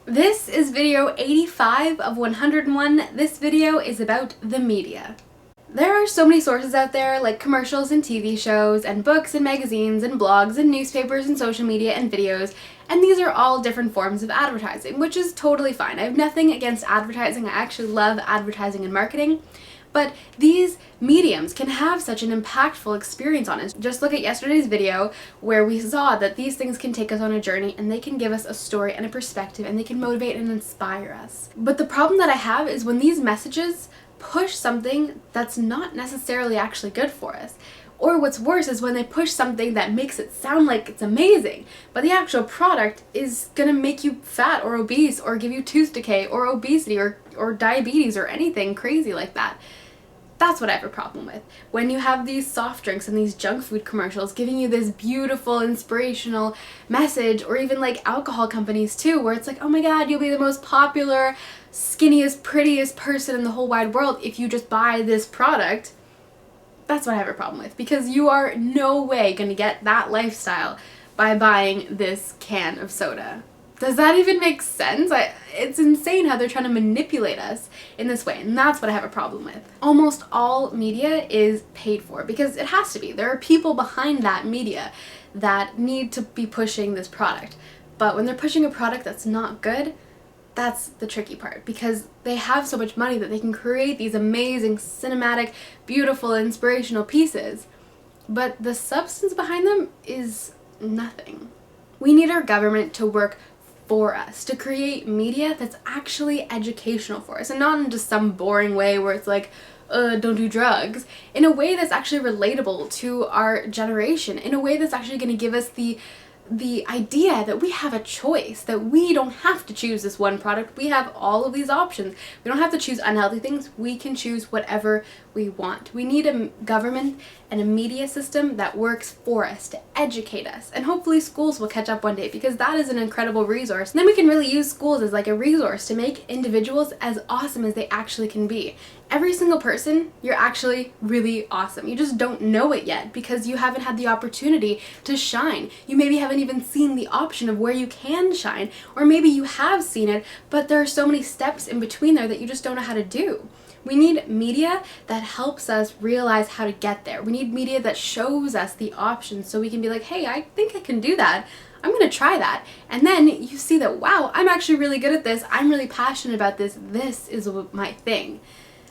This is video 85 of 101. This video is about the media. There are so many sources out there, like commercials and TV shows, and books and magazines and blogs and newspapers and social media and videos, and these are all different forms of advertising, which is totally fine. I have nothing against advertising. I actually love advertising and marketing. But these mediums can have such an impactful experience on us. Just look at yesterday's video where we saw that these things can take us on a journey and they can give us a story and a perspective and they can motivate and inspire us. But the problem that I have is when these messages push something that's not necessarily actually good for us. Or what's worse is when they push something that makes it sound like it's amazing, but the actual product is gonna make you fat or obese or give you tooth decay or obesity or diabetes or anything crazy like that. That's what I have a problem with. When you have these soft drinks and these junk food commercials giving you this beautiful, inspirational message, or even like alcohol companies too, where it's like, oh my god, you'll be the most popular, skinniest, prettiest person in the whole wide world if you just buy this product. That's what I have a problem with, because you are no way gonna get that lifestyle by buying this can of soda. Does that even make sense? It's insane how they're trying to manipulate us in this way, and that's what I have a problem with. Almost all media is paid for, because it has to be. There are people behind that media that need to be pushing this product. But when they're pushing a product that's not good, that's the tricky part, because they have so much money that they can create these amazing, cinematic, beautiful, inspirational pieces, but the substance behind them is nothing. We need our government to work for us, to create media that's actually educational for us, and not in just some boring way where it's like, don't do drugs, in a way that's actually relatable to our generation, in a way that's actually going to give us the idea that we have a choice, that we don't have to choose this one product. We have all of these options. We don't have to choose unhealthy things. We can choose whatever we want. We need a government and a media system that works for us, to educate us. And hopefully schools will catch up one day, because that is an incredible resource. And then we can really use schools as like a resource to make individuals as awesome as they actually can be. Every single person, you're actually really awesome. You just don't know it yet because you haven't had the opportunity to shine. You maybe haven't even seen the option of where you can shine, or maybe you have seen it, but there are so many steps in between there that you just don't know how to do. We need media that helps us realize how to get there. We need media that shows us the options so we can be like, hey, I think I can do that. I'm gonna try that. And then you see that, wow, I'm actually really good at this. I'm really passionate about this. This is my thing.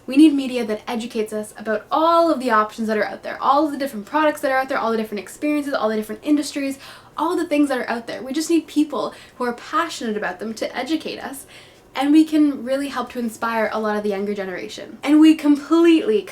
We need media that educates us about all of the options that are out there, all of the different products that are out there, all the different experiences, all the different industries, all the things that are out there. We just need people who are passionate about them to educate us, and we can really help to inspire a lot of the younger generation. And we completely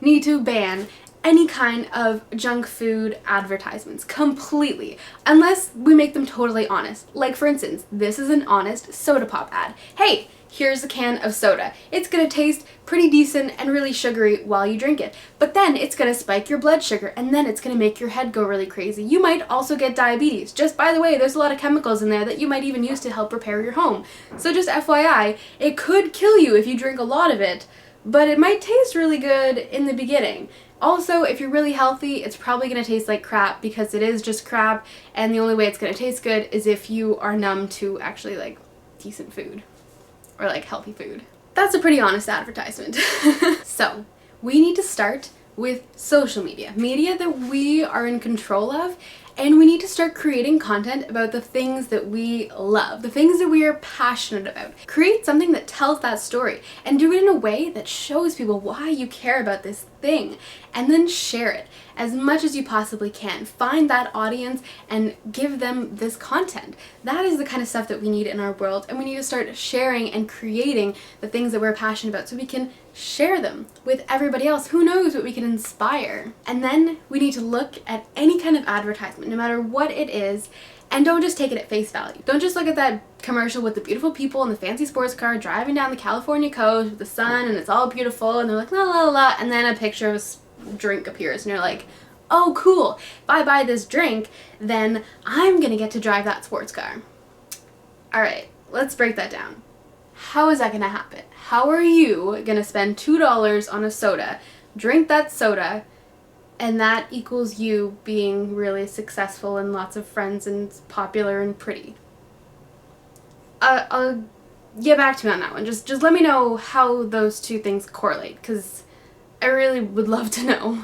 need to ban any kind of junk food advertisements, completely, unless we make them totally honest. Like, for instance, this is an honest soda pop ad. Hey, here's a can of soda. It's gonna taste pretty decent and really sugary while you drink it, but then it's gonna spike your blood sugar, and then it's gonna make your head go really crazy. You might also get diabetes. Just by the way, there's a lot of chemicals in there that you might even use to help repair your home. So just FYI, it could kill you if you drink a lot of it, but it might taste really good in the beginning. Also, if you're really healthy, it's probably going to taste like crap, because it is just crap, and the only way it's going to taste good is if you are numb to actually like decent food, or like healthy food. That's a pretty honest advertisement. So, we need to start with social media. Media that we are in control of, and we need to start creating content about the things that we love, the things that we are passionate about. Create something that tells that story, and do it in a way that shows people why you care about this thing, and then share it as much as you possibly can. Find that audience and give them this content. That is the kind of stuff that we need in our world, and we need to start sharing and creating the things that we're passionate about so we can share them with everybody else. Who knows what we can inspire? And then we need to look at any kind of advertisement, no matter what it is, and don't just take it at face value. Don't just look at that commercial with the beautiful people in the fancy sports car driving down the California coast with the sun and it's all beautiful and they're like la la la, and then a picture of a drink appears and you're like, oh cool, if I buy this drink, then I'm gonna get to drive that sports car. Alright, let's break that down. How is that gonna happen? How are you gonna spend $2 on a soda, drink that soda, and that equals you being really successful and lots of friends and popular and pretty? I'll get back to me on that one. Just let me know how those two things correlate, because I really would love to know.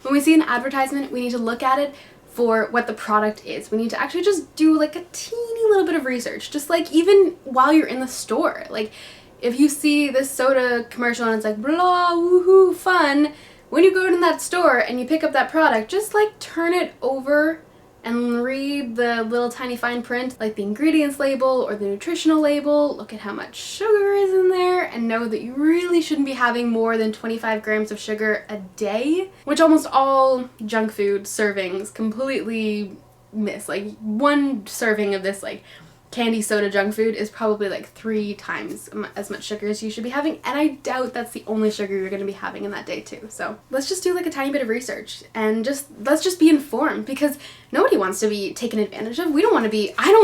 When we see an advertisement, we need to look at it for what the product is. We need to actually just do like a teeny little bit of research, just like even while you're in the store. Like if you see this soda commercial and it's like blah, woohoo, fun, when you go to that store and you pick up that product, just like turn it over and read the little tiny fine print, like the ingredients label or the nutritional label. Look at how much sugar is in there and know that you really shouldn't be having more than 25 grams of sugar a day, which almost all junk food servings completely miss. Like one serving of this like candy soda junk food is probably like 3 times as much sugar as you should be having, and I doubt that's the only sugar you're going to be having in that day too. So let's just do like a tiny bit of research and let's just be informed, because nobody wants to be taken advantage of. I don't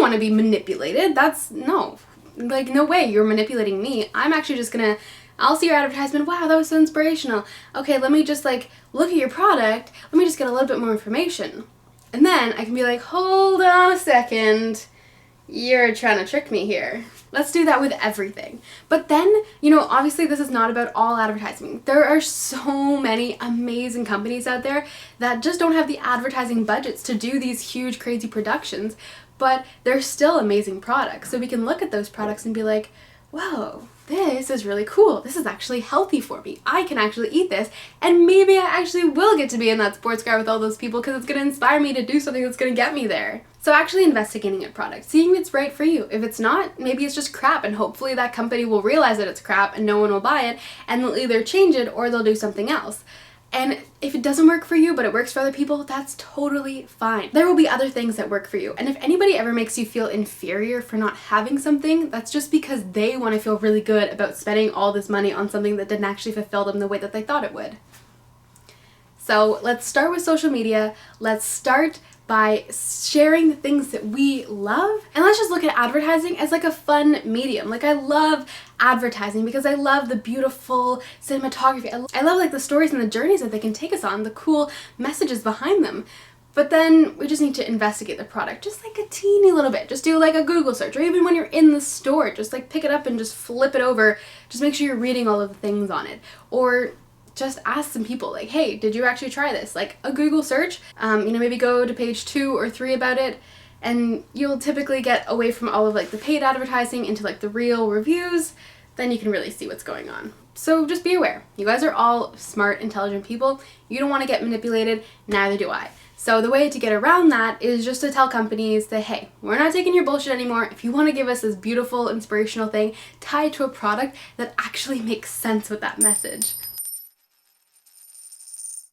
want to be manipulated. No way you're manipulating me. I'm actually just gonna, I'll see your advertisement, wow, that was so inspirational. Okay, let me just like look at your product, let me just get a little bit more information. And then I can be like, hold on a second, you're trying to trick me here. Let's do that with everything. But then, obviously this is not about all advertising. There are so many amazing companies out there that just don't have the advertising budgets to do these huge, crazy productions, but they're still amazing products. So we can look at those products and be like, whoa, this is really cool. This is actually healthy for me. I can actually eat this, and maybe I actually will get to be in that sports car with all those people because it's going to inspire me to do something that's going to get me there. So actually investigating a product, seeing if it's right for you. If it's not, maybe it's just crap, and hopefully that company will realize that it's crap and no one will buy it, and they'll either change it or they'll do something else. And if it doesn't work for you, but it works for other people, that's totally fine. There will be other things that work for you. And if anybody ever makes you feel inferior for not having something, that's just because they want to feel really good about spending all this money on something that didn't actually fulfill them the way that they thought it would. So let's start with social media. Let's start by sharing the things that we love, and let's just look at advertising as like a fun medium. Like I love advertising because I love the beautiful cinematography. I love like the stories and the journeys that they can take us on, the cool messages behind them. But then we just need to investigate the product just like a teeny little bit. Just do like a Google search, or even when you're in the store, just like pick it up and just flip it over. Just make sure you're reading all of the things on it. Or just ask some people like, hey, did you actually try this? Like a Google search, maybe go to page 2 or 3 about it, and you'll typically get away from all of like the paid advertising into like the real reviews. Then you can really see what's going on. So just be aware. You guys are all smart, intelligent people. You don't want to get manipulated, neither do I. So the way to get around that is just to tell companies that, hey, we're not taking your bullshit anymore. If you want to give us this beautiful, inspirational thing, tie it to a product that actually makes sense with that message.